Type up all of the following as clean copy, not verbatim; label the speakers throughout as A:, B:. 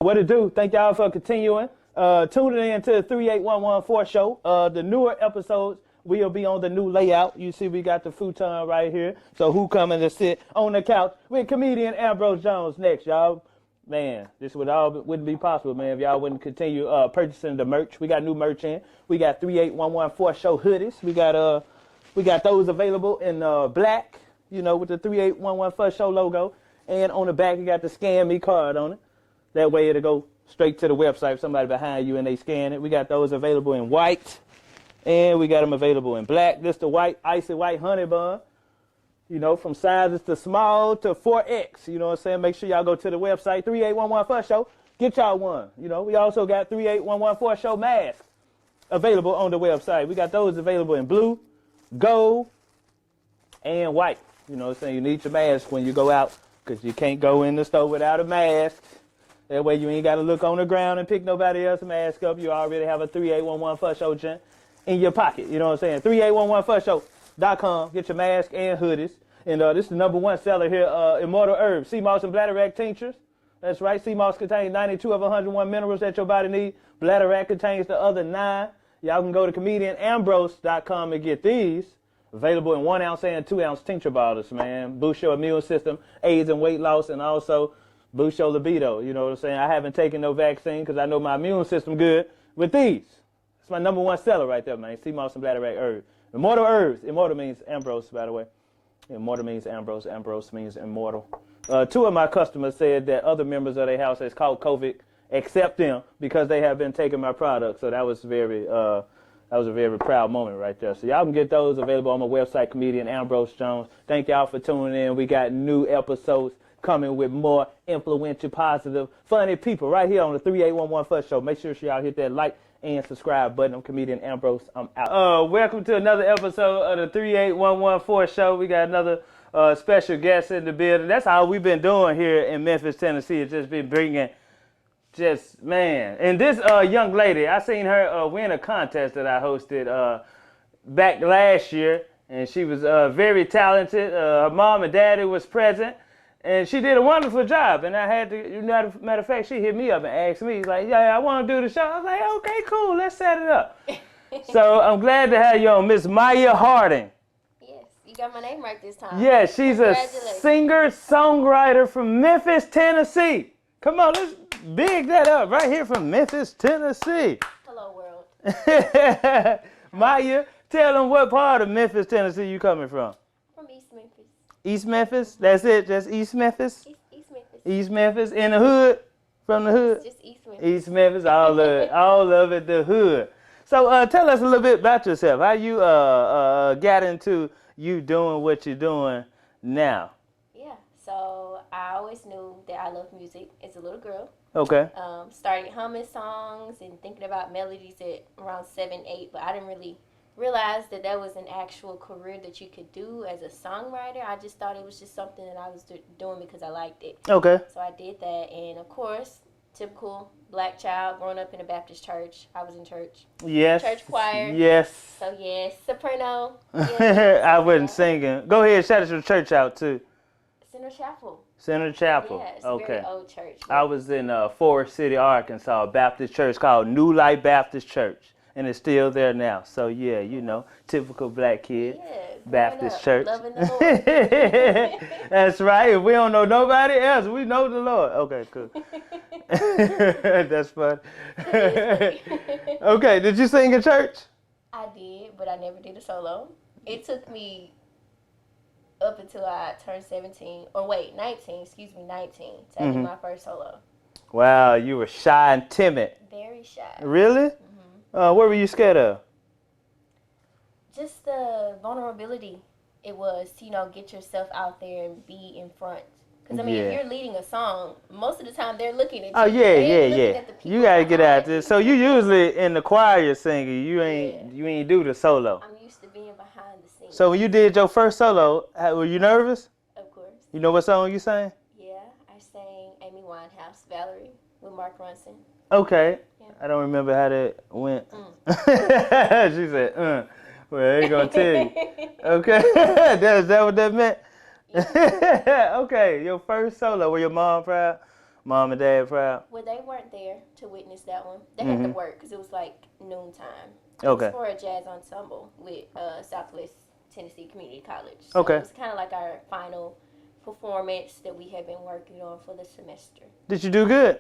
A: What it do? Thank y'all for continuing. Tuning in to the 38114 show. The newer episodes will be on the new layout. You see we got the futon right here. So who coming to sit on the couch with comedian Ambrose Jones next, y'all? Man, this wouldn't be possible, man, if y'all wouldn't continue purchasing the merch. We got new merch in. We got 38114 show hoodies. We got those available in black, with the 38114 show logo. And on the back, you got the Scan Me card on it. That way it'll go straight to the website if somebody behind you and they scan it. We got those available in white, and we got them available in black. This the white, icy white honey bun, from sizes to small to 4X. You know what I'm saying? Make sure y'all go to the website, 38114 show. Get y'all one. We also got 38114 show masks available on the website. We got those available in blue, gold, and white. You know what I'm saying? You need your mask when you go out because you can't go in the store without a mask. That way you ain't got to look on the ground and pick nobody else's mask up. You already have a 3811 show gent in your pocket. You know what I'm saying? 3811show.com. Get your mask and hoodies. And this is the number one seller here, Immortal Herbs, Seamoss and Bladderwack tinctures. That's right. Seamoss contains 92 of 101 minerals that your body needs. Bladderwack contains the other 9. Y'all can go to comedianambrose.com and get these. Available in 1 ounce and 2 ounce tincture bottles, man. Boost your immune system, aids in weight loss, and also boost your libido. You know what I'm saying? I haven't taken no vaccine because I know my immune system good with these. It's my number one seller right there, man. Seamoss and Bladderwack Herbs. Immortal Herbs. Immortal means Ambrose, by the way. Immortal means Ambrose. Ambrose means immortal. 2 of my customers said that other members of their house has caught COVID except them because they have been taking my product. So that was a very proud moment right there. So y'all can get those available on my website, comedian Ambrose Jones. Thank y'all for tuning in. We got new episodes coming with more influential, positive, funny people right here on the 3811 show. Make sure y'all hit that like and subscribe button. I'm comedian Ambrose. I'm out. Welcome to another episode of the 38114 show. We got another special guest in the building. That's how we've been doing here in Memphis, Tennessee. It's just been bringing and this young lady, I seen her win a contest that I hosted back last year, and she was very talented. Her mom and daddy was present, and she did a wonderful job. And I had to, matter of fact, she hit me up and asked me, like, yeah, I want to do the show. I was like, okay, cool, let's set it up. So I'm glad to have you on, Miss Maia Harden.
B: Yes, you got my name right this time.
A: Yeah, she's a singer-songwriter from Memphis, Tennessee. Come on, let's big that up right here from Memphis, Tennessee.
B: Hello, world.
A: Maia, tell them what part of Memphis, Tennessee you coming from.
B: From East Memphis.
A: East Memphis? That's it? Just East Memphis?
B: East Memphis.
A: East Memphis. In the hood? From the hood?
B: Just East Memphis.
A: East Memphis, all of it. All of it, the hood. So tell us a little bit about yourself. How you got into you doing what you're doing now?
B: Yeah, so I always knew that I love music as a little girl.
A: Okay.
B: Started humming songs and thinking about melodies at around 7, 8, but I didn't really realize that was an actual career that you could do as a songwriter. I just thought it was just something that I was doing because I liked it.
A: Okay.
B: So I did that, and of course, typical black child growing up in a Baptist church. I was in church.
A: Yes.
B: Church choir.
A: Yes.
B: So yes, soprano. Yes,
A: I wasn't singing. Go ahead, shout your church out too.
B: Center Chapel.
A: Center Chapel.
B: Yeah, it's
A: okay.
B: a very old church.
A: I was in Forest City, Arkansas, a Baptist church called New Light Baptist Church, and it's still there now. So yeah, typical black kid,
B: Yeah,
A: Baptist church.
B: loving the Lord.
A: That's right. If we don't know nobody else, we know the Lord. Okay, cool. That's fun. Okay, did you sing in church?
B: I did, but I never did a solo. It took me up until I turned 19, to do my first solo.
A: Wow, you were shy and timid.
B: Very shy.
A: Really?
B: Mm-hmm.
A: What were you scared of?
B: Just the vulnerability it was to, get yourself out there and be in front. Because, if you're leading a song, most of the time they're looking at you.
A: Oh, yeah.
B: At the people
A: You got to get out there.
B: you.
A: So you usually in the choir you're singing. You ain't do the solo.
B: I'm used to being behind the scenes.
A: So when you did your first solo, were you nervous?
B: Of course.
A: You know what song you sang?
B: Yeah, I sang Amy Winehouse, Valerie, with Mark Ronson.
A: Okay.
B: Yeah.
A: I don't remember how that went. She said, Well, I ain't going to tell you. Okay. Is that what that meant? Yeah. Okay, your first solo. Were your mom proud? Mom and dad proud?
B: Well, they weren't there to witness that one. They had to work because it was like noontime. It
A: Okay.
B: was for a jazz ensemble with Southwest Tennessee Community College. So
A: Okay.
B: it was kind of like our final performance that we had been working on for the semester.
A: Did you do good?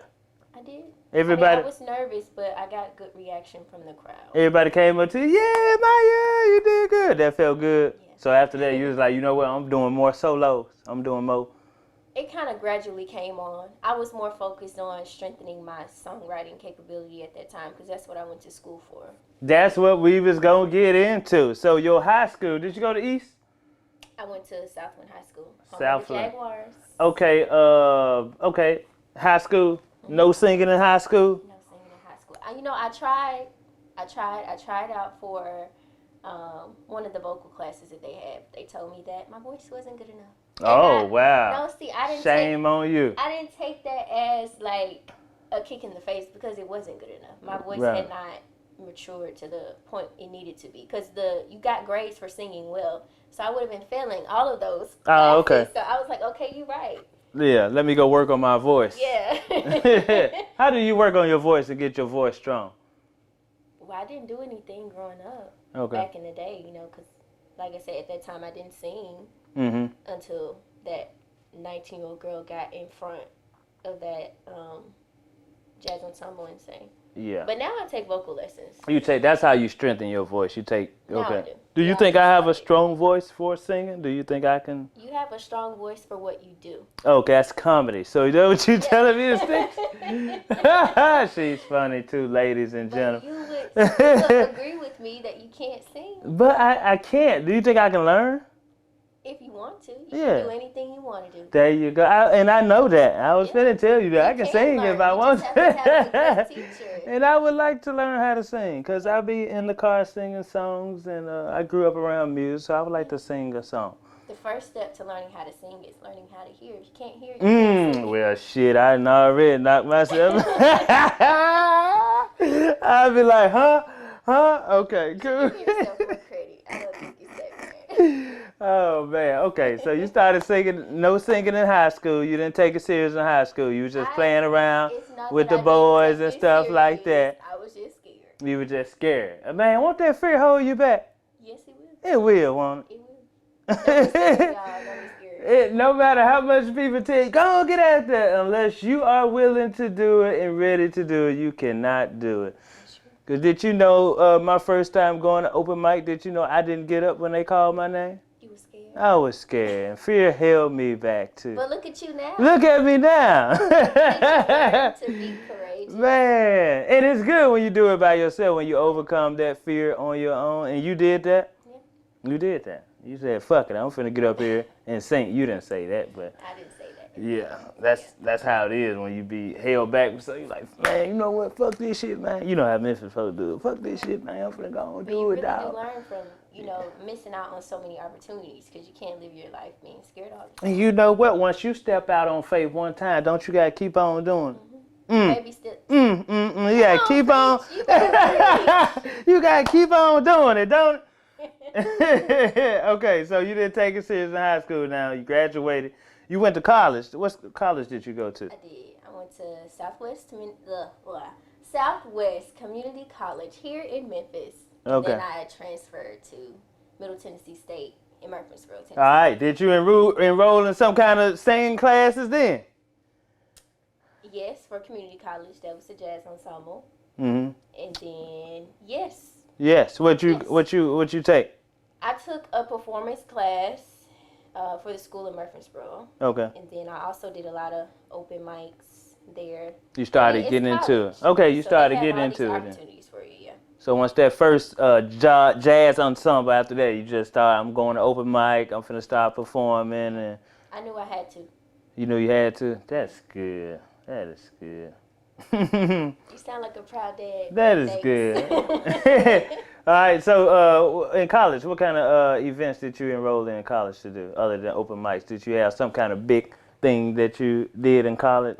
B: I did.
A: Everybody.
B: I was nervous, but I got good reaction from the crowd.
A: Everybody came up to you. Yeah, Maya, you did good. That felt good.
B: Yeah.
A: So after that, you was like, you know what? I'm doing more solos. I'm doing more.
B: It kind of gradually came on. I was more focused on strengthening my songwriting capability at that time because that's what I went to school for.
A: That's what we was gonna get into. So your high school, did you go to East?
B: I went to Southland High School.
A: Southland.
B: Jaguars.
A: Okay, okay. High school. No singing in high school.
B: No singing in high school. I tried out for one of the vocal classes that they had. They told me that my voice wasn't good enough.
A: Wow.
B: No, see, I didn't.
A: Shame on you.
B: I didn't take that as like a kick in the face because it wasn't good enough. My voice
A: Right.
B: had not matured to the point it needed to be because you got grades for singing well, so I would have been failing all of those classes.
A: Oh, okay.
B: So I was like, okay, you're right.
A: Yeah, let me go work on my voice.
B: Yeah.
A: How do you work on your voice and get your voice strong?
B: Well, I didn't do anything growing up
A: Okay.
B: back in the day, because like I said, at that time I didn't sing until that 19-year-old girl got in front of that jazz ensemble and sang.
A: Yeah.
B: But now I take vocal lessons.
A: That's how you strengthen your voice. You take,
B: Now I
A: okay.
B: do.
A: Do you
B: Yeah,
A: think
B: I
A: I
B: just
A: have a
B: like it.
A: strong voice for singing? Do you think I can?
B: You have a strong voice for what you do.
A: Okay, that's comedy. So you know what you telling me to stick? She's funny too, ladies and
B: But
A: gentlemen.
B: you would agree with me that you can't sing
A: But I can't. Do you think I can learn?
B: if you want to. You
A: Yeah.
B: can do anything you want to do.
A: There you go. And I know that. I was
B: Yeah.
A: finna tell you that. I
B: You
A: can
B: can
A: sing
B: learn.
A: if I
B: You
A: want
B: just have to have a
A: to.
B: good teacher.
A: And I would like to learn how to sing because I be in the car singing songs and I grew up around music, so I would like to sing a song.
B: The first step to learning how to sing is learning how to hear. If you can't hear, you can't sing.
A: Well, shit, I done already knocked myself. I'd be like, huh? Okay, cool.
B: Give yourself more credit. I don't think you said that.
A: Oh, man. Okay, so you started singing, no singing in high school. You didn't take it serious in high school. You was just playing around
B: It's not
A: with
B: that
A: the
B: I didn't
A: boys
B: take
A: and
B: it
A: stuff like
B: serious.
A: that.
B: I was just scared.
A: You were just scared. Man, won't that fear hold you back?
B: Yes, it will.
A: It will, won't
B: It will. Don't be scared, y'all. Don't be scared.
A: No matter how much people tell you, go on, get out there. Unless you are willing to do it and ready to do it, you cannot do it. Because did you know my first time going to open mic, did you know I didn't get up when they called my name?
B: You were scared.
A: I was scared. And fear held me back, too.
B: But look at you now.
A: Look at me now.
B: To be courageous.
A: Man, and it's good when you do it by yourself, when you overcome that fear on your own. And you did that?
B: Yeah.
A: You did that. You said, fuck it, I'm finna get up here and sing. You didn't say that, but
B: I didn't say that.
A: yeah, that's how it is when you be held back. So you like, man, you know what? Fuck this shit, man. You know how Memphis folks do it. Fuck this shit, man. I'm finna go and
B: But you
A: do
B: really
A: it,
B: do
A: dog.
B: learn from, missing out on so many opportunities because you can't live your life being scared all the time.
A: And you know what? Once you step out on faith one time, don't you gotta keep on doing it?
B: Baby steps.
A: You gotta keep on.
B: You better
A: You gotta keep on doing it, don't it? Okay, so you didn't take it serious in high school now. You graduated. You went to college. What college did you go to?
B: I did. I went to Southwest Community College here in Memphis. And
A: Okay.
B: then I transferred to Middle Tennessee State in Murfreesboro, Tennessee.
A: All right. Did you enroll in some kind of singing classes then?
B: Yes, for community college. That was the jazz ensemble.
A: Mm-hmm.
B: And then, yes,
A: Yes. What you take?
B: I took a performance class for the school in Murfreesboro.
A: Okay.
B: And then I also did a lot of open mics there.
A: You started
B: It's
A: getting into it.
B: college.
A: Okay, you
B: So
A: started
B: they have
A: getting
B: all
A: into
B: these
A: it then.
B: opportunities for you, yeah.
A: So once that first jazz ensemble, after that, you just started, I'm going to open mic, I'm finna start performing, and
B: I knew I had to.
A: you knew you had to? That's good. That is good.
B: You sound like a proud dad.
A: That is
B: Thanks.
A: good. All right, so in college, what kind of events did you enroll in college to do, other than open mics? Did you have some kind of big thing that you did in college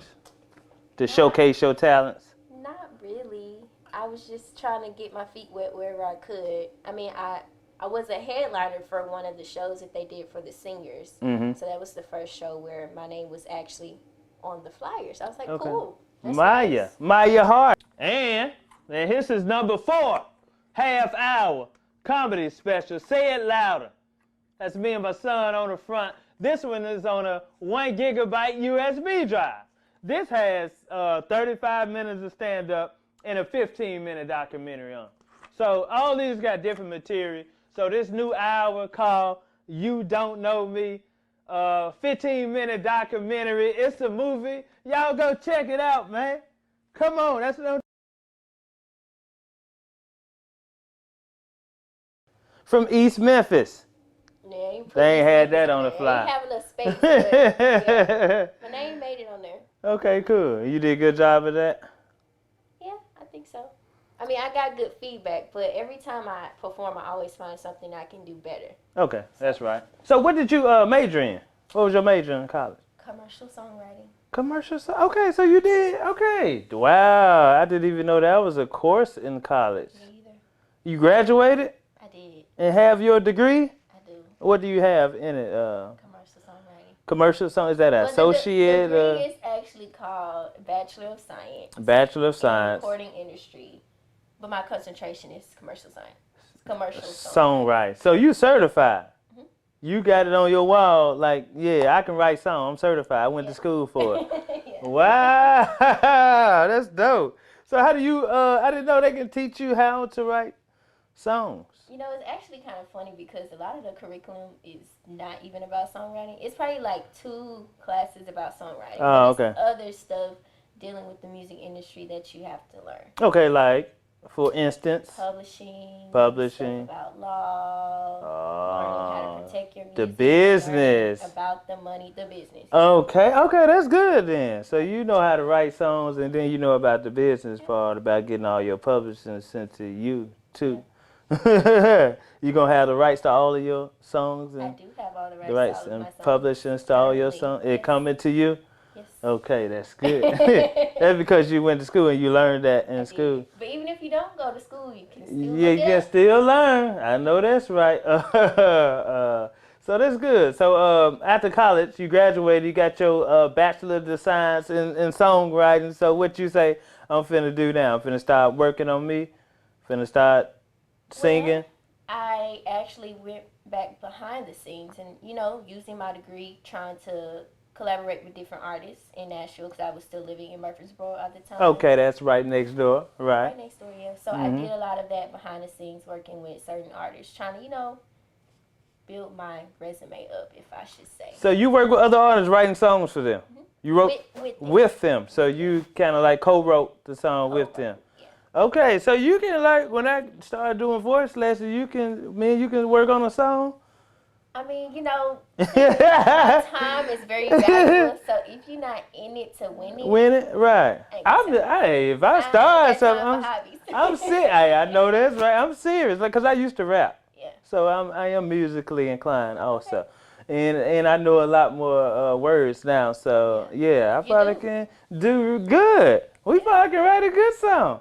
A: to showcase your talents?
B: Not really. I was just trying to get my feet wet wherever I could. I mean, I was a headliner for one of the shows that they did for the seniors.
A: Mm-hmm.
B: So that was the first show where my name was actually on the flyer. So I was like,
A: Okay.
B: cool. That's
A: Maia.
B: nice.
A: Maia Harden. And this is number 4. Half-hour comedy special. Say It Louder. That's me and my son on the front. This one is on a 1 gigabyte USB drive. This has 35 minutes of stand-up and a 15-minute documentary on. So all these got different material. So this new hour called You Don't Know Me, 15-minute documentary. It's a movie. Y'all go check it out, man. Come on, that's what I'm... From East Memphis.
B: Yeah,
A: They ain't had that on the fly.
B: They have a little space, but yeah. My name made it on there.
A: Okay, cool. You did a good job of that?
B: Yeah, I think so. I mean, I got good feedback, but every time I perform, I always find something I can do better.
A: Okay, that's right. So what did you major in? What was your major in college?
B: Commercial songwriting.
A: Commercial song? Okay, so you did? Okay. Wow, I didn't even know that was a course in college.
B: Me either.
A: You graduated?
B: I did.
A: And have your degree?
B: I do.
A: What do you have in it?
B: Commercial songwriting.
A: Commercial song? Is that an associate?
B: The degree is actually called Bachelor of Science.
A: Bachelor of
B: in
A: Science.
B: Recording industry. But my concentration is commercial science. Commercial
A: Songwriting. So you certified. Mm-hmm. You got it on your wall, like, yeah, I can write songs. I'm certified. I went to school for it.
B: Yeah.
A: Wow, that's dope. So how do you, I didn't know they can teach you how to write songs.
B: You know, it's actually kind of funny because a lot of the curriculum is not even about songwriting. It's probably like 2 classes about songwriting.
A: Oh,
B: but
A: okay.
B: Other stuff dealing with the music industry that you have to learn.
A: Okay, like, for instance?
B: Publishing. Stuff about law. Learning how to protect your music.
A: The business.
B: About the money, the business.
A: Okay, that's good then. So you know how to write songs and then you know about the business part, about getting all your publishing sent to you, too. Yeah. You gonna have the rights to all of your songs? And
B: I do have all the rights
A: to all of my songs. Publishing to all your songs? It coming to you?
B: Yes.
A: Okay, that's good. That's because you went to school and you learned that in school.
B: But even if you don't go to school, you can still
A: you can still learn. I know that's right. So that's good. So after college, you graduated. You got your Bachelor of Science in songwriting. So what you say I'm finna do now? I'm finna start working on me? Finna start singing?
B: Well, I actually went back behind the scenes and, you know, using my degree, trying to collaborate with different artists in Nashville because I was still living in Murfreesboro at the time.
A: Okay, that's right next door, right?
B: Right next door, yeah. So I did a lot of that behind the scenes, working with certain artists, trying to, you know, build my resume up, if I should say.
A: So you work with other artists writing songs for them? Mm-hmm. You wrote with them. So you kind of like co-wrote the song with them. Yeah. Okay, so you can like, when I started doing voice lessons, you can work on a song?
B: I mean, you know, time is very valuable. So if you're not in it to win it,
A: right? If I start something, I'm serious. I know that's right. I'm serious, like, cause I used to rap. Yeah. So I am musically inclined also, and I know a lot more words now. So yeah, I probably can do good. We probably can write a good song.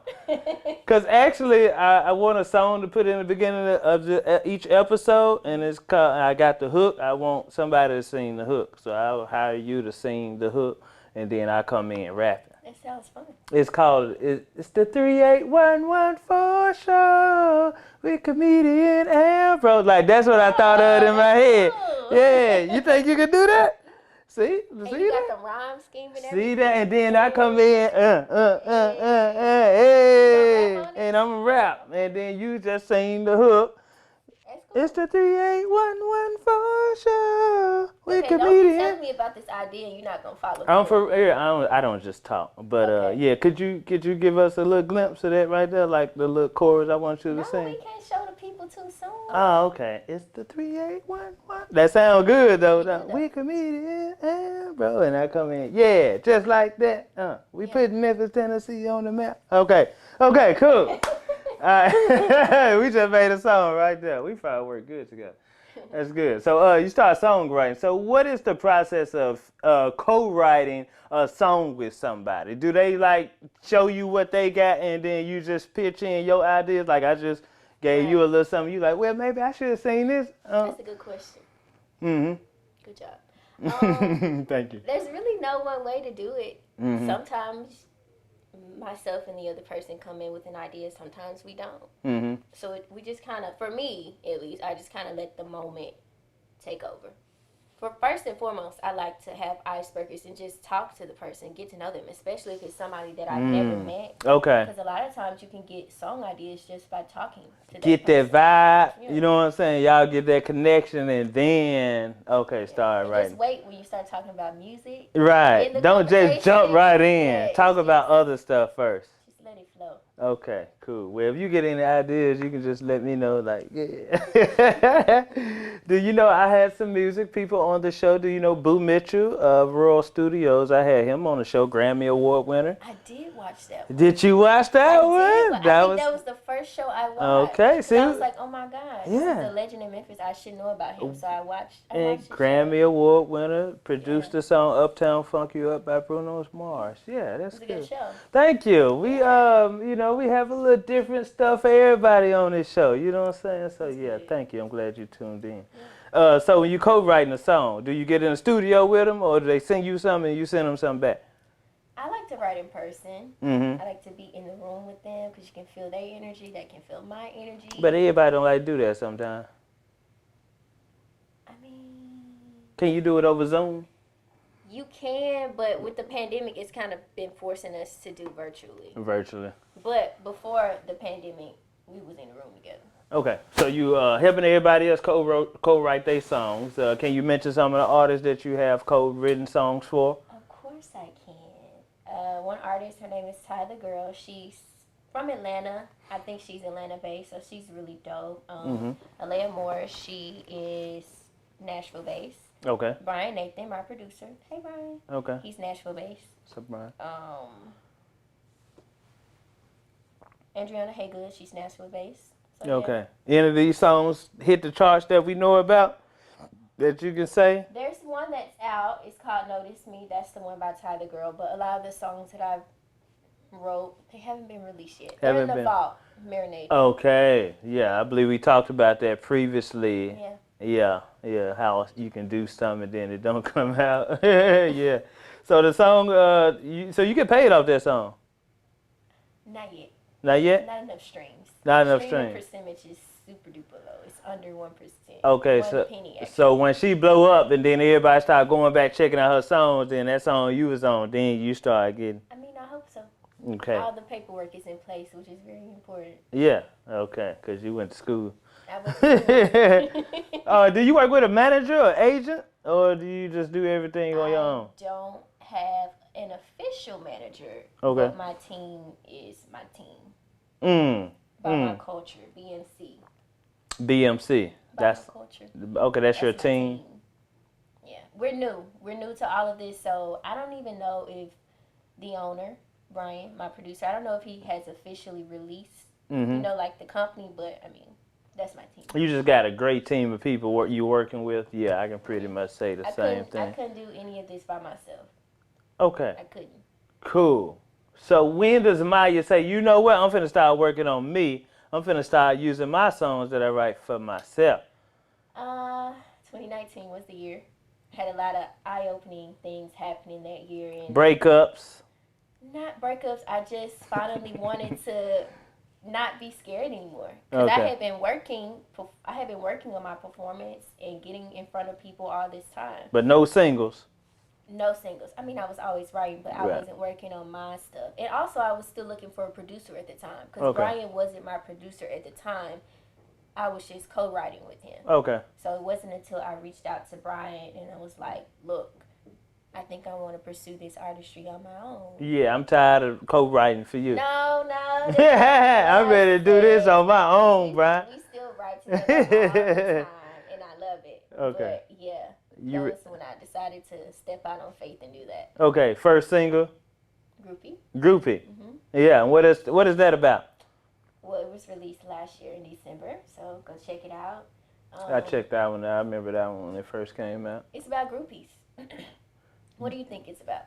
A: Because actually, I want a song to put in the beginning of each episode, and it's called, I got the hook. I want somebody to sing the hook. So I'll hire you to sing the hook, and then I come in rapping.
B: That sounds fun.
A: It's called, it's the 38114 show with comedian Ambrose. Like, that's what I thought of in my head. Yeah, you think you could do that? See?
B: And you got the rhyme scheme and everything.
A: See that? And then I come in, hey, and I'm a rap. And then you just sing the hook. Cool. It's the 38114 show.
B: Okay, don't tell me about this idea and you're not going to follow
A: I don't just talk. But yeah, could you give us a little glimpse of that right there? Like the little chorus I want you to sing?
B: No, we can't show the people too soon.
A: Oh, okay. It's the 3811. That sounds good though. We comedian, bro, and I come in. Yeah, just like that. We put Memphis, Tennessee on the map. Okay, cool. All right. We just made a song right there. We probably work good together. That's good. So you start songwriting. So what is the process of co-writing a song with somebody? Do they like show you what they got and then you just pitch in your ideas? Like I just gave you a little something. You like, well, maybe I should have seen this.
B: That's a good question.
A: Mm-hmm.
B: Good job.
A: Thank you.
B: There's really no one way to do it.
A: Mm-hmm.
B: Sometimes myself and the other person come in with an idea. Sometimes we don't.
A: Mm-hmm.
B: So we just kind of, for me at least, I just kind of let the moment take over. For first and foremost, I like to have icebreakers and just talk to the person, get to know them, especially if it's somebody that I've never met.
A: Okay.
B: Because a lot of times you can get song ideas just by talking to that
A: Get
B: person.
A: that vibe,
B: Yeah.
A: you know what I'm saying? Y'all get that connection and then, start
B: And
A: writing.
B: just wait when you start talking about music.
A: Right.
B: in the
A: Don't just jump
B: conversation.
A: right in.
B: Yeah,
A: Talk
B: it's
A: about
B: just-
A: other stuff first.
B: Just let it flow.
A: Okay, cool. Well, if you get any ideas, you can just let me know. Like, yeah. Do you know I had some music people on the show? Do you know Boo Mitchell of Rural Studios? I had him on the show, Grammy Award winner.
B: I did watch that one.
A: Did you watch that
B: I
A: one?
B: did. I think that was the first show I watched.
A: Okay, see?
B: I was like, oh my God. This
A: Yeah.
B: is a legend in Memphis. I should know about him. So I watched
A: And
B: his
A: Grammy
B: show.
A: Award winner, produced
B: Yeah.
A: the song Uptown Funk You Up by Bruno Mars. Yeah,
B: It
A: that's
B: was a
A: good.
B: good show.
A: Thank you. We we have a little different stuff for everybody on this show. You know what I'm saying? So yeah,
B: good.
A: thank you. I'm glad you tuned in. So when you co-writing a song, do you get in the studio with them, or do they sing you something and you send them something back?
B: I like to write in person.
A: Mm-hmm.
B: I like to be in the room with them because you can feel their energy. They can feel my energy.
A: But everybody don't like to do that sometimes.
B: I mean,
A: Can you do it over Zoom?
B: you can, but with the pandemic, it's kind of been forcing us to do virtually.
A: Virtually.
B: But before the pandemic, we was in the room together.
A: Okay, so you helping everybody else co-write their songs. Can you mention some of the artists that you have co-written songs for?
B: Of course I can. One artist, her name is Ty the Girl. She's from Atlanta. I think she's Atlanta-based, so she's really dope. Alea Moore, she is Nashville-based.
A: Okay.
B: Brian Nathan, my producer. Hey, Brian.
A: Okay.
B: He's Nashville-based.
A: So, Brian.
B: Adriana Haygood, she's Nashville-based. So,
A: Okay. Any of these songs hit the charts that we know about that you can say?
B: There's one that's out. It's called Notice Me. That's the one by Ty the Girl. But a lot of the songs that I've wrote, they haven't been released yet. They're in the vault, marinated.
A: Okay. Yeah, I believe we talked about that previously.
B: Yeah.
A: Yeah. How you can do something and then it don't come out. Yeah. So the song, so you get paid off that song?
B: Not yet.
A: Not yet?
B: Not enough streams.
A: Not enough
B: Streaming
A: streams.
B: percentage is super duper low. It's under 1%.
A: Okay,
B: One penny, actually.
A: so when she blow up and then everybody start going back checking out her songs, then that song you was on, then you start getting.
B: I mean, I hope so.
A: Okay.
B: All the paperwork is in place, which is very important.
A: Yeah. Okay. Because you went to school.
B: I went to school.
A: Do you work with a manager or agent, or do you just do everything on your own?
B: I don't have an official manager.
A: Okay.
B: But my team is my team. By my culture, BMC.
A: BMC.
B: By my culture.
A: Okay. That's your
B: my
A: team.
B: Yeah, we're new. We're new to all of this, so I don't even know if the owner, Brian, my producer, I don't know if he has officially released, like the company, but I mean, that's my team.
A: You just got a great team of people you working with. Yeah, I can pretty much say the same thing.
B: I couldn't do any of this by myself.
A: Okay.
B: I couldn't.
A: Cool. So when does Maya say, you know what, I'm finna start working on me. I'm finna start using my songs that I write for myself.
B: 2019 was the year. Had a lot of eye-opening things happening that year. And
A: Breakups.
B: not breakups. I just finally wanted to not be scared anymore. Because
A: Okay.
B: I had been working on my performance and getting in front of people all this time.
A: But no singles.
B: No singles. I mean, I was always writing, but I
A: Right.
B: wasn't working on my stuff. And also, I was still looking for a producer at the time. Because
A: Okay.
B: Brian wasn't my producer at the time. I was just co-writing with him.
A: Okay.
B: So it wasn't until I reached out to Brian and I was like, look, I think I want to pursue this artistry on my own.
A: Yeah, I'm tired of co-writing for you.
B: No.
A: I'm ready to do this on my own, Brian.
B: We still write together all the time, and I love it.
A: Okay.
B: But yeah,
A: You
B: that was when I decided to step out on faith and do that.
A: Okay, first single,
B: Groupie.
A: Groupie. Yeah, and what is that about?
B: Well, it was released last year in December, so go check it out.
A: I checked that one out. I remember that one when it first came out.
B: It's about groupies. What do you think it's about?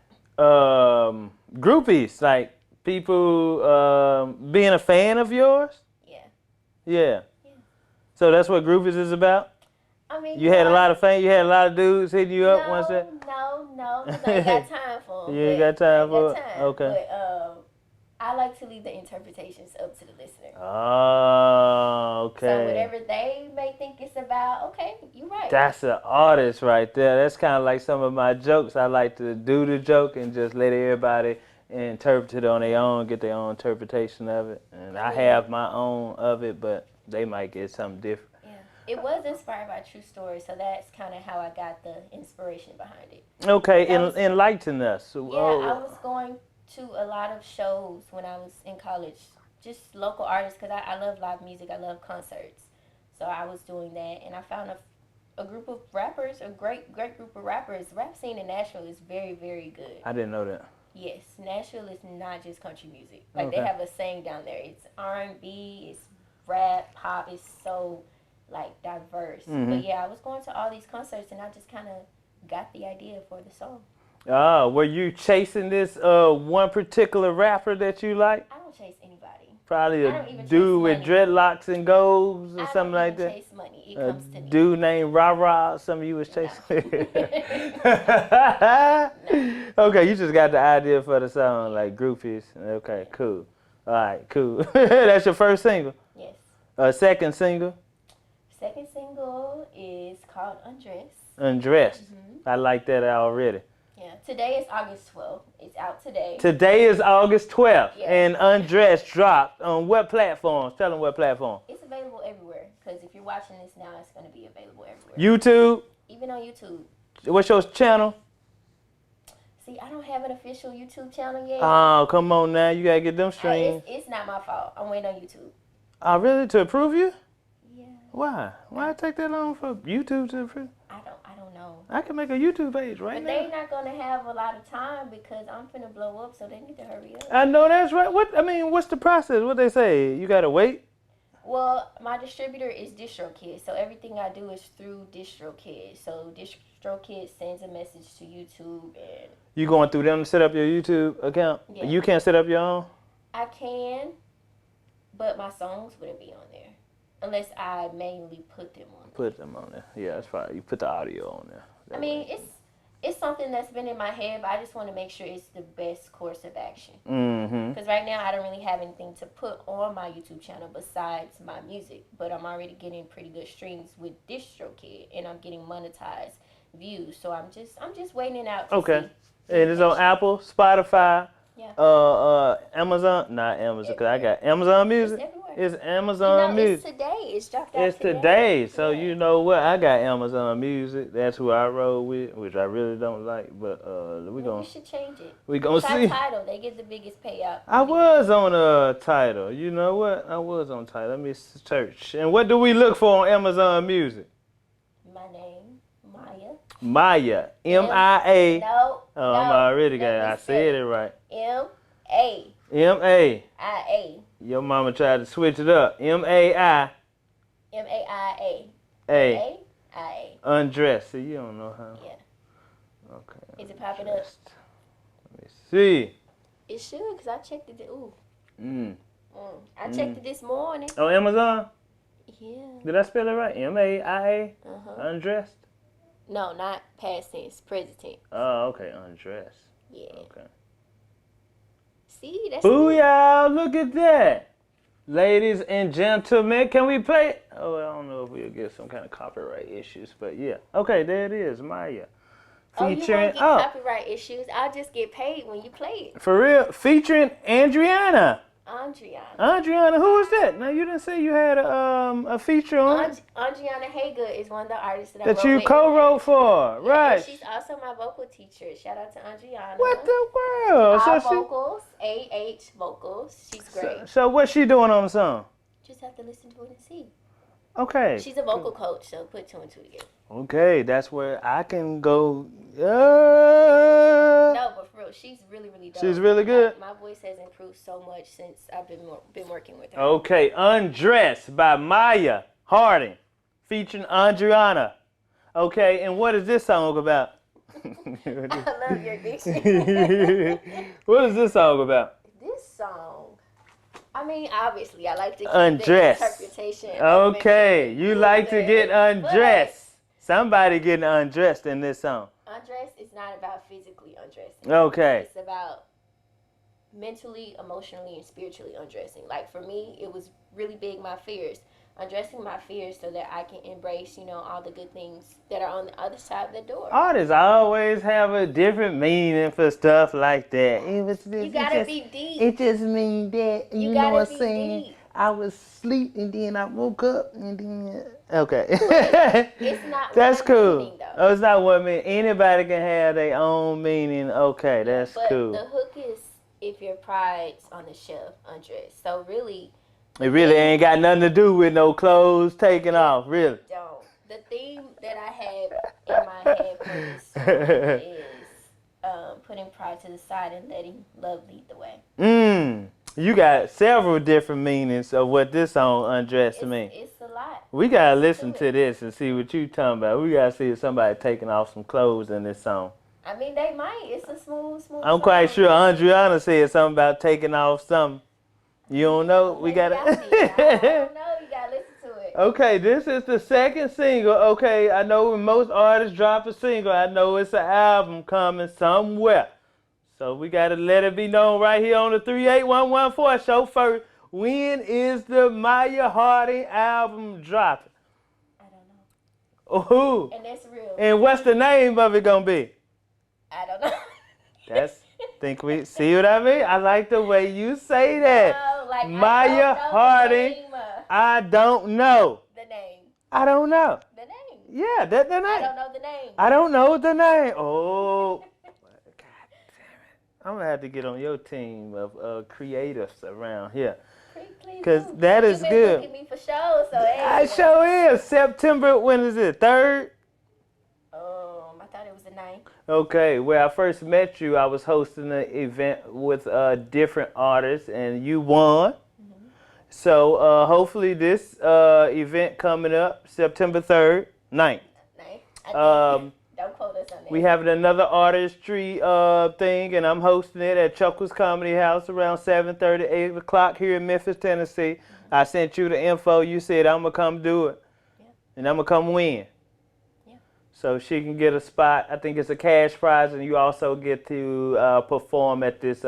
A: Groupies, like people being a fan of yours?
B: Yeah.
A: Yeah. So that's what groupies is about?
B: I mean,
A: You had a lot of fame. You had a lot of dudes hitting you up once that.
B: No, because I ain't got time for them.
A: You ain't got time for it? Okay.
B: But I like to leave the interpretations up to the listener.
A: Oh, okay.
B: So whatever they may think it's about, okay, you're right.
A: That's an artist right there. That's kind of like some of my jokes. I like to do the joke and just let everybody interpret it on their own, get their own interpretation of it. And I have my own of it, but they might get something different.
B: Yeah. It was inspired by a true story, so that's kind of how I got the inspiration behind it.
A: Okay, enlighten us.
B: Yeah, I was going to a lot of shows when I was in college, just local artists, because I love live music, I love concerts. So I was doing that, and I found a group of rappers, a great group of rappers. The rap scene in Nashville is very, very good.
A: I didn't know that.
B: Yes, Nashville is not just country music. Like, they have a saying down there. It's R&B, it's rap, pop. It's so, like, diverse. But, yeah, I was going to all these concerts, and I just kind of got the idea for the song.
A: Oh, were you chasing this one particular rapper that you like?
B: I don't chase anybody.
A: Probably a dude with dreadlocks and goals or something like that.
B: I don't even chase money. It comes to me.
A: Dude named Ra, some of you was chasing.
B: No.
A: Okay, you just got the idea for the song, like Groupies. Okay, cool. All right, cool. That's your first single?
B: Yes.
A: Second single?
B: Second single is called Undress.
A: Undressed. I like that already.
B: Yeah, today is August 12th. It's out today.
A: Today is August 12th,
B: Yeah.
A: and Undressed dropped on what platforms? Tell them what platform.
B: It's available everywhere, because if you're watching this now, it's going to be available everywhere.
A: YouTube?
B: Even on YouTube.
A: What's your channel?
B: See, I don't have an official YouTube channel yet.
A: Oh, come on now. You got to get them streams.
B: It's not my fault. I'm waiting on YouTube.
A: Oh, really? To approve you?
B: Yeah.
A: Why? Why it take that long for YouTube to approve?
B: I don't know.
A: I can make a YouTube page right
B: But
A: now.
B: they're not going to have a lot of time because I'm finna blow up, so they need to hurry up.
A: I know that's right. What's the process? What they say? You got to wait?
B: Well, my distributor is DistroKid, so everything I do is through DistroKid. So DistroKid sends a message to YouTube, and
A: You going through them to set up your YouTube account?
B: Yeah.
A: You can't set up your own?
B: I can, but my songs wouldn't be on there unless I manually put them on there.
A: Put them on there. Yeah, that's fine. You put the audio on there.
B: I mean, it's something that's been in my head, but I just want to make sure it's the best course of action. Because right now, I don't really have anything to put on my YouTube channel besides my music. But I'm already getting pretty good streams with DistroKid, and I'm getting monetized views. So I'm just waiting it out to see.
A: And it's on Apple, Spotify,
B: Yeah.
A: Amazon. Not Amazon, because I got Amazon Music.
B: It's everywhere.
A: It's Amazon Music.
B: It's today. It's dropped out
A: It's today. So
B: Yeah.
A: you know what? I got Amazon Music. That's who I roll with, which I really don't like. But
B: You should change it.
A: we gonna see.
B: Title. They get the biggest payout.
A: I was on Title. You know what? I was on Title. Let me search. And what do we look for on Amazon Music?
B: My name, Maia.
A: Maya. M-I-A.
B: No.
A: Oh, I'm already got it. I said it right.
B: M-A.
A: M-A.
B: I-A.
A: Your mama tried to switch it up. M-A-I.
B: M-A-I-A.
A: A.
B: A-I-A.
A: Undressed. See, you don't know how.
B: Yeah.
A: Okay.
B: Is it popping up?
A: Let me see.
B: It should, because I checked it. Ooh. I checked
A: Mm.
B: it this morning.
A: On Amazon?
B: Yeah.
A: Did I spell it right? M-A-I-A? Undressed?
B: No, not past tense. Present tense.
A: Oh, okay. Undressed.
B: Yeah.
A: Okay.
B: See? That's
A: Booyah! Look at that. Ladies and gentlemen, can we play it? Oh, I don't know if we'll get some kind of copyright issues, but yeah. Okay, there it is, Maya.
B: You won't get copyright issues. I'll just get paid when you play it.
A: For real, featuring Adriana.
B: Andriana.
A: Who is that? Now you didn't say you had a feature on
B: Andriana Hager is one of the artists that I
A: that
B: wrote
A: you
B: with.
A: co-wrote for,
B: Yeah,
A: right?
B: and she's also my vocal teacher. Shout out to Andriana.
A: What the world?
B: Our vocals, AH vocals. She's great.
A: So what's she doing on the song?
B: Just have to listen to it and see.
A: Okay.
B: She's a vocal coach, so put two and two together.
A: Okay, that's where I can go.
B: No, but for real, she's really, really dope.
A: She's really good.
B: My voice has improved so much since I've been working with her.
A: Okay, Undressed by Maia Harden, featuring Adriana. Okay, and what is this song about?
B: I love your diction.
A: What is this song about?
B: This song, I mean, obviously, I like to keep
A: Undressed.
B: the interpretation.
A: Okay, you like to get undressed. somebody getting undressed in this song.
B: Undress is not about physically undressing.
A: Okay.
B: It's about mentally, emotionally, and spiritually undressing. Like for me, it was really big, my fears. Undressing my fears so that I can embrace, all the good things that are on the other side of the door.
A: Artists always have a different meaning for stuff like that.
B: You gotta be deep.
A: It just means that,
B: you know what I'm saying? Deep.
A: I was asleep and then I woke up and then... Okay.
B: It's not
A: that's
B: one
A: cool.
B: meaning, though.
A: Oh, it's not one meaning. Anybody can have their own meaning. Okay, that's cool.
B: But the hook is, if your pride's on the shelf, undress. So really...
A: It really ain't got nothing to do with no clothes taking off, really.
B: Don't. The theme that I have in my head for this song is putting pride to the side and letting love lead the way.
A: You got several different meanings of what this song Undress means.
B: It's a lot.
A: We gotta listen to this and see what you talking about. We gotta see if somebody taking off some clothes in this song.
B: I mean, they might. It's a smooth
A: I'm
B: song.
A: quite sure Andriana said something about taking off something. You don't know? We gotta...
B: I don't know. You gotta listen to it.
A: Okay, this is the second single. Okay, I know when most artists drop a single, I know it's an album coming somewhere. So we gotta let it be known right here on the 38114 show first. When is the Maia Harden album dropping?
B: I don't know.
A: Oh,
B: and that's real.
A: And what's the name of it gonna be?
B: I don't know.
A: Think we see what I mean? I like the way you say that.
B: No, like,
A: Maia Harden. I don't know.
B: The name.
A: I don't know.
B: The name.
A: Yeah, the name.
B: I don't know the name.
A: I don't know the name. Oh, God damn it! I'm gonna have to get on your team of creatives around here. Because that is good.
B: You've been looking me for shows, so hey.
A: I sure is. September, when is it? 3rd?
B: I thought it was the 9th.
A: Okay, where I first met you, I was hosting an event with different artists, and you won. Mm-hmm. So hopefully this event coming up, September 3rd, 9th.
B: Don't quote us on that.
A: We having another artistry thing, and I'm hosting it at Chuckles Comedy House around 7:30, 8 o'clock here in Memphis, Tennessee. Mm-hmm. I sent you the info. You said I'm going to come do it, and I'm going to come win. So she can get a spot. I think it's a cash prize, and you also get to perform at this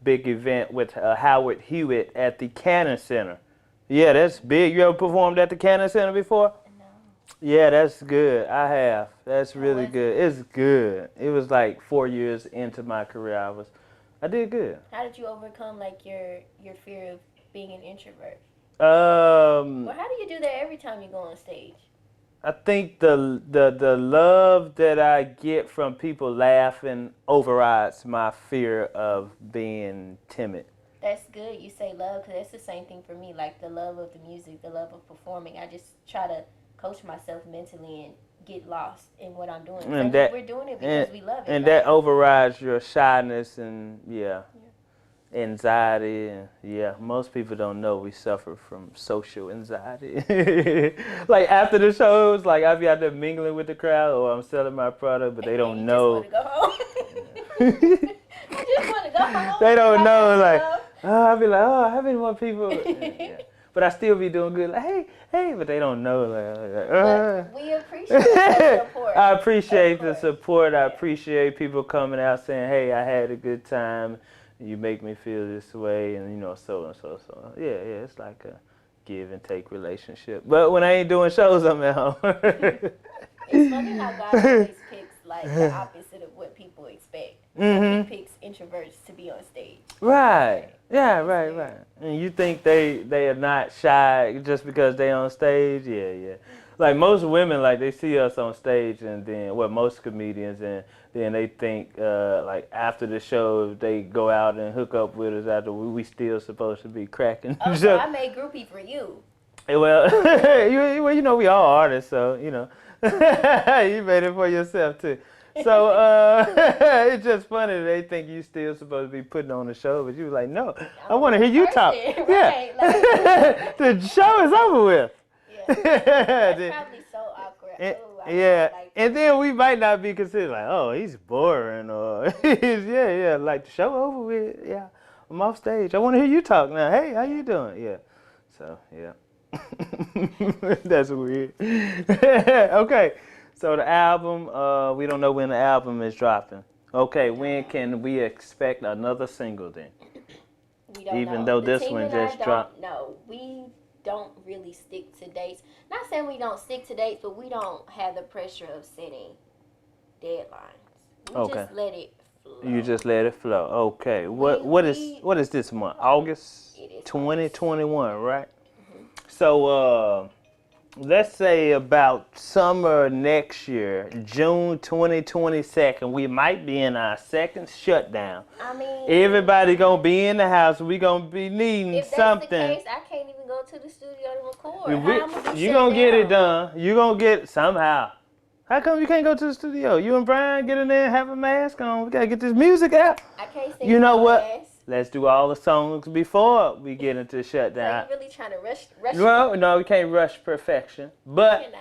A: big event with Howard Hewitt at the Cannon Center. Yeah, that's big. You ever performed at the Cannon Center before?
B: No.
A: Yeah, that's good. I have. That's really good. It's good. It was like 4 years into my career. I did good.
B: How did you overcome your fear of being an introvert?
A: Well,
B: how do you do that every time you go on stage?
A: I think the love that I get from people laughing overrides my fear of being timid.
B: That's good. You say love, because that's the same thing for me. Like the love of the music, the love of performing. I just try to coach myself mentally and get lost in what I'm doing. And we're doing it because we love it.
A: And that overrides your shyness and anxiety. And most people don't know we suffer from social anxiety. Like after the shows, like I'll be out there mingling with the crowd, or I'm selling my product, but they don't know.
B: Just want to go home. I just want to go home.
A: They don't know, like, I'll be like, how many more people? But I still be doing good, like, hey, but they don't know.
B: But we appreciate the support.
A: I appreciate the support. I appreciate people coming out saying, hey, I had a good time. You make me feel this way, and so and so. Yeah, it's like a give and take relationship. But when I ain't doing shows, I'm at home.
B: It's funny how God always picks like the opposite of what people expect.
A: Mm-hmm.
B: He picks introverts to be on stage.
A: Right. Yeah, right. And you think they are not shy just because they on stage? Yeah. Like most women, like they see us on stage, and then most comedians, and then they think like after the show, if they go out and hook up with us after, we still supposed to be cracking.
B: Oh, so I made Groupie for you.
A: Well, we all artists, so you made it for yourself too. So it's just funny they think you still supposed to be putting on the show, but you was like, no, I want to hear you talk.
B: Right,
A: yeah, the show is over with.
B: That's probably so awkward.
A: And then we might not be considered like, oh, he's boring, or he's like the show over with. Yeah, I'm off stage. I want to hear you talk now. Hey, how you doing? Yeah, so yeah, that's weird. Okay, So the album, we don't know when the album is dropping. Okay, when can we expect another single then?
B: We don't
A: Even
B: know.
A: though
B: The
A: this
B: team
A: one
B: and
A: just
B: I
A: dropped.
B: don't know. We don't really stick to dates. Not saying we don't stick to dates, but we don't have the pressure of setting deadlines. We
A: Okay.
B: just let it flow.
A: You just let it flow. Okay. What is this month? August
B: It is
A: 2021, right? So let's say about summer next year, June 2022, we might be in our second shutdown.
B: I mean,
A: Everybody gonna be in the house. We gonna be needing
B: if that's
A: something.
B: the case, I can't even go to the studio to record.
A: You gonna get it done. You gonna get it somehow. How come you can't go to the studio? You and Brian get in there and have a mask on. We gotta get this music out.
B: I can't sing.
A: You know what?
B: Mask.
A: Let's do all the songs before we get into the shutdown.
B: So you really trying to rush?
A: Well, no, we can't rush perfection, but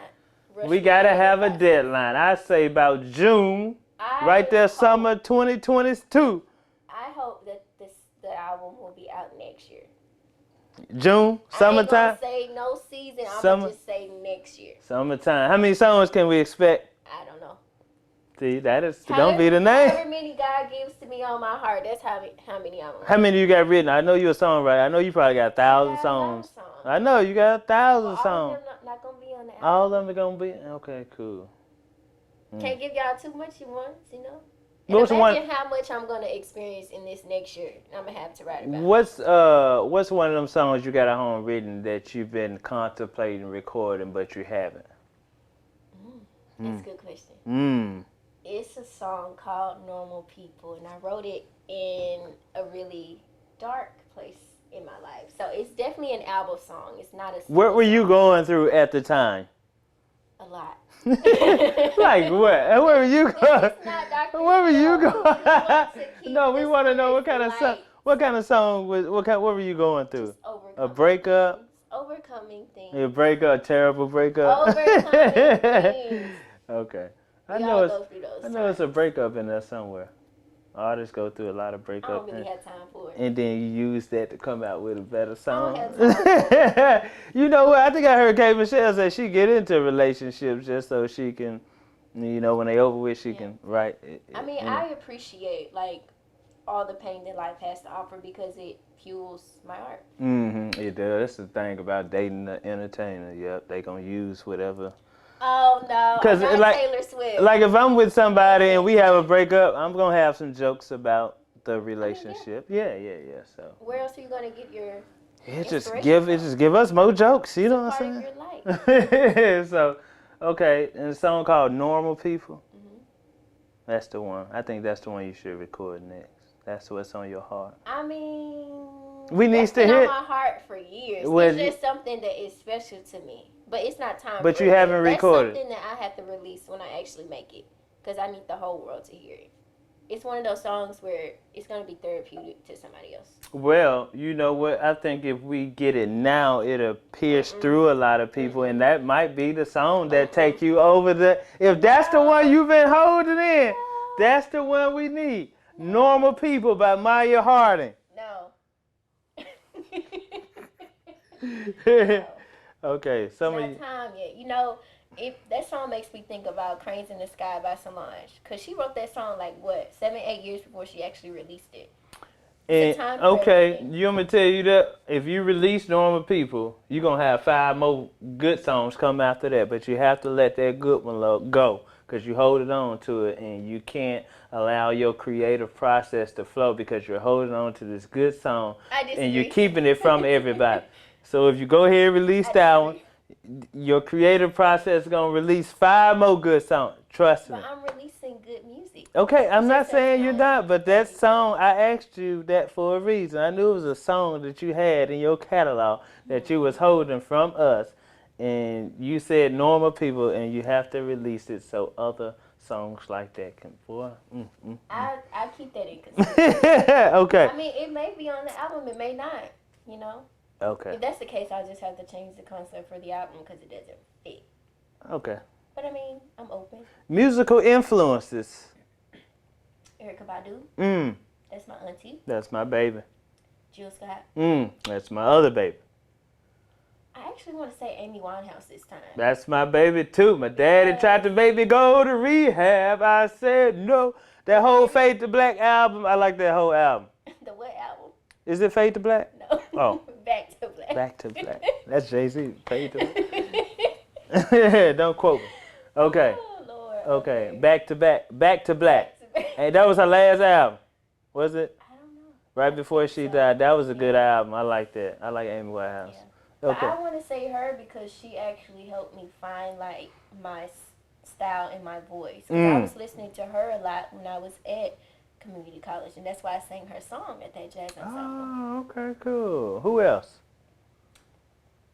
A: we gotta have a deadline. I say about June, right there, summer 2022.
B: I hope that the album will be out next year.
A: June, summertime.
B: I ain't gonna say no season. I'm gonna just say next year.
A: Summertime. How many songs can we expect?
B: I don't know.
A: See, that is gonna be the name.
B: However many God gives to me on my heart, that's how many I'm gonna.
A: How many you got written? I know you're a songwriter. I know you probably got 1,000 songs. I know you got 1,000 songs.
B: All of them not gonna be on the album.
A: All of them are gonna be? Okay, cool.
B: Can't give y'all too much at once, you know?
A: And
B: imagine how much I'm gonna experience in this next year. I'm gonna have to write about.
A: What's one of them songs you got at home written that you've been contemplating recording but you haven't?
B: That's a good question. It's a song called Normal People, and I wrote it in a really dark place in my life. So it's definitely an album song. It's not a
A: What were you going through at the time?
B: A lot.
A: Like what? Where were you going? Where were you going? No, we want to know what kind of song. What kind of song was? What were you going through? A breakup.
B: Overcoming things.
A: A breakup, a terrible breakup.
B: Overcoming things.
A: Okay.
B: I know
A: it's a breakup in there somewhere. Artists go through a lot of breakup.
B: I don't really have time for it.
A: And then you use that to come out with a better song.
B: I don't have time for it.
A: You know what? I think I heard K. Michelle say she get into relationships just so she can, you know, when they over with, she can write.
B: I appreciate like all the pain that life has to offer because it fuels my art.
A: It does. That's the thing about dating the entertainer. Yep, they gonna use whatever.
B: Oh no, I'm not like Taylor Swift.
A: Like if I'm with somebody and we have a breakup, I'm gonna have some jokes about the relationship. Yeah. So
B: where else are you gonna get your?
A: It just give us more jokes. You know what I'm saying?
B: Part of your life.
A: So, okay, and a song called "Normal People." That's the one. I think that's the one you should record next. That's what's on your heart.
B: I mean,
A: we need to
B: hear.
A: hear.
B: It's on my heart for years. It's just something that is special to me. But it's not time.
A: But you haven't recorded.
B: That's something that I have to release when I actually make it, because I need the whole world to hear it. It's one of those songs where it's gonna be therapeutic to somebody else.
A: Well, you know what? I think if we get it now, it'll pierce through a lot of people, and that might be the song that take you over the. If that's the one you've been holding in, that's the one we need. Normal People by Maia Harden.
B: No.
A: Okay,
B: It's not time yet. You know, if that song makes me think about Cranes in the Sky by Solange. Because she wrote that song like, 7-8 years before she actually released it.
A: And, okay, you want me to tell you that if you release Normal People, you're going to have 5 more good songs come after that. But you have to let that good one go because you hold it on to it and you can't allow your creative process to flow because you're holding on to this good song and you're keeping it from everybody. So if you go ahead and release that one, your creative process is going to release 5 more good songs. Trust me.
B: But I'm releasing good music.
A: Okay, I'm not saying you're not, but that song, I asked you that for a reason. I knew it was a song that you had in your catalog that you was holding from us. And you said Normal People, and you have to release it so other songs like that can,
B: I keep that in consideration.
A: Okay.
B: I mean, it may be on the album, it may not, you know?
A: Okay.
B: If that's the case, I'll just have to change the concept for the album because it doesn't fit.
A: Okay.
B: But I mean, I'm open.
A: Musical influences.
B: Erykah Badu. That's my auntie.
A: That's my baby.
B: Jill Scott.
A: That's my other baby.
B: I actually want to say Amy Winehouse this time.
A: That's my baby too. My daddy tried to make me go to rehab. I said no. That whole Fade to Black album, I like that whole album.
B: The what album?
A: Is it Fade to Black?
B: No.
A: Oh.
B: Back to Black.
A: Back to Black. That's Jay-Z. Fade to Black. Don't quote me. Okay.
B: Oh, Lord.
A: Okay. Back to Back. Back to Black. Hey, that was her last album. Was it?
B: I don't know.
A: Right before she died. That was a good album. I like that. I like Amy Winehouse.
B: Yeah.
A: Okay.
B: But I want to say her because she actually helped me find like my style and my voice. 'Cause I was listening to her a lot when I was at community college, and that's why I sang her song at that jazz ensemble.
A: Oh, okay, cool. Who else?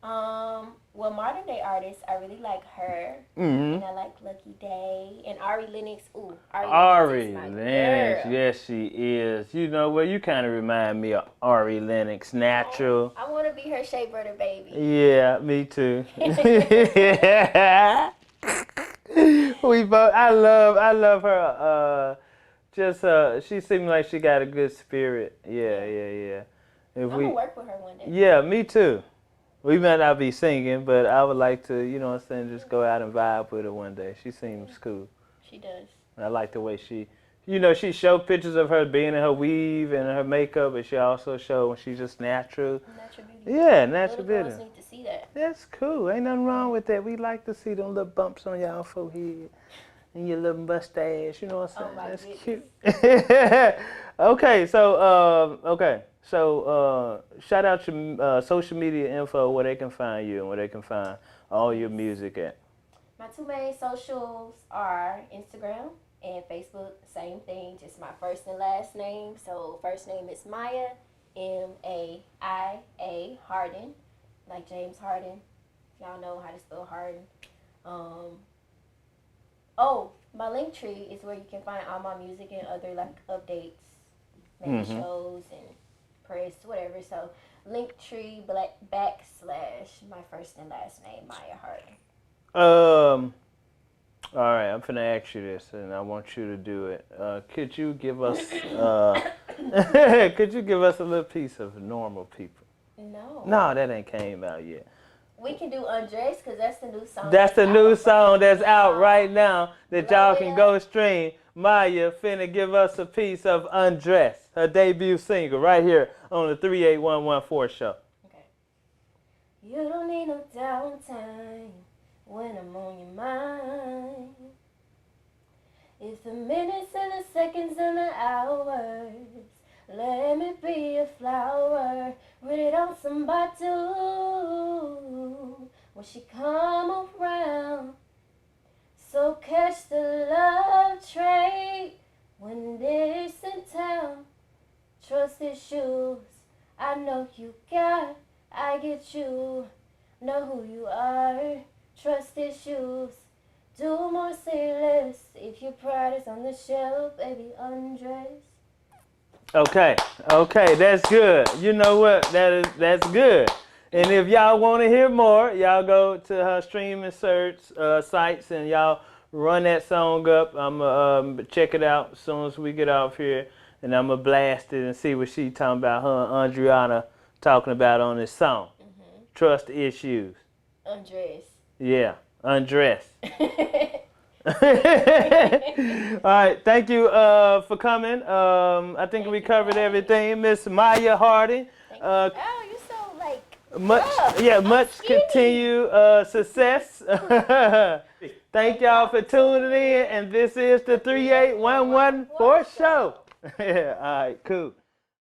B: Well, modern day artists, I really like her,
A: Mm-hmm.
B: and I like Lucky Day, and Ari Lennox. Ooh,
A: Ari
B: is my
A: Lennox,
B: girl.
A: yes she is. You know what? You kind of remind me of Ari Lennox, natural.
B: I want to be her Shea Butter baby.
A: Yeah, me too. We both. I love her. She seems like she got a good spirit. Yeah. If
B: I'm gonna work with her one day.
A: Yeah, me too. We might not be singing, but I would like to, you know what I'm saying, just go out and vibe with her one day. She seems cool.
B: She does.
A: I like the way she showed pictures of her being in her weave and her makeup, but she also showed when she's just natural.
B: Natural beauty.
A: Yeah, natural
B: Little
A: beauty.
B: girls need to see that.
A: That's cool. Ain't nothing wrong with that. We like to see them little bumps on y'all forehead and your little mustache. You know what I'm saying?
B: Oh, my
A: That's
B: goodness.
A: cute. Okay, so shout out your social media info where they can find you and where they can find all your music at.
B: My two main socials are Instagram and Facebook. Same thing, just my first and last name. So first name is Maia, Maia Harden, like James Harden. Y'all know how to spell Harden. My link tree is where you can find all my music and other like updates, maybe shows and press, whatever. So Linktree / my first and last name, Maia Harden.
A: All right, I'm finna ask you this, and I want you to do it. Could you give us a little piece of Normal People? No, that ain't came out yet.
B: We can do Undress because that's the new song.
A: That's the new song that's out right now that y'all can go stream. Maia finna give us a piece of Undress, her debut single, right here on the 38114 show.
B: Okay. You don't need no downtime when I'm on your mind. It's the minutes and the seconds and the hours. Let me be a flower, read it on somebody when she come around. So catch the love train when it's in town. Trust issues, I know you got, I get you, know who you are. Trust issues, do more, say less. If your pride is on the shelf, baby, undress.
A: Okay, that's good. You know what? That's good. And if y'all want to hear more, y'all go to her streaming search sites and y'all run that song up. I'm gonna check it out as soon as we get off here, and I'm gonna blast it and see what she talking about. Her and Andriana talking about on this song. Trust issues.
B: Undress.
A: Yeah, Undress. All right, thank you for coming. I think we covered everything. Miss Maia Harden.
B: Oh, you're so like
A: Much continued success. Thank y'all for tuning in, and this is the 38114 show. Yeah, all right, cool.